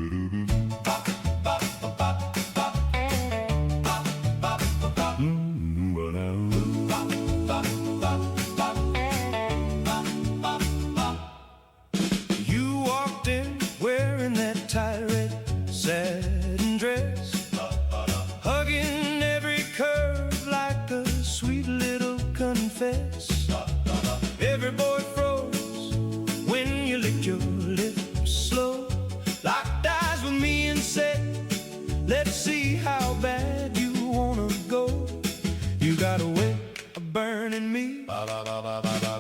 You walked in wearing that tight red satin dress, hugging every curve like a sweet little confess. Every boy froze when you licked your lips slow, locked eyes with me and said, let's see how bad you wanna go. You got a way of burning me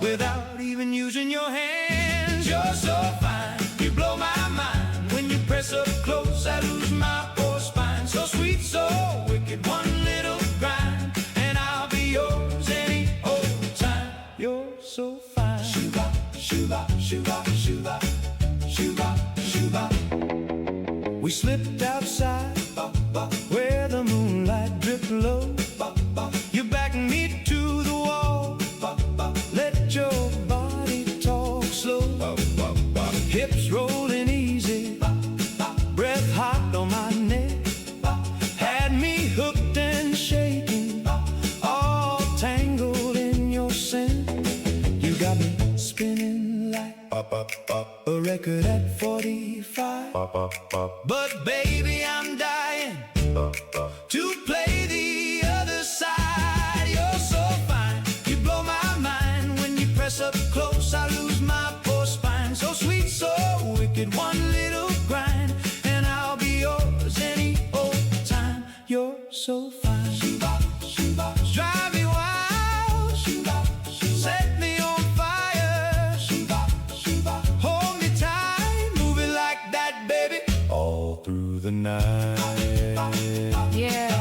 without even using your hands. You're so fine, you blow my mind. When you press up close, I lose my poor spine. So sweet, so wicked, one little grind, and I'll be yours any old time. You're so fine. Shuba, shuba, shuba, shuba, shuba, shuba. We slipped outside where the moonlight dripped low. You backed me to the wall, let your body talk slow. Hips rolling easy, breath hot on my neck, had me hooked and shaking, all tangled in your scent. You got me spinning like a record at 45. But baby, I'm dying to play the other side. You're so fine, you blow my mind. When you press up close, I lose my poor spine. So sweet, so wicked, one little grind, and I'll be yours any old time. You're so fine. Drive me wild, set me on fire. Hold me tight, move it like that, baby, all through the night. Yeah.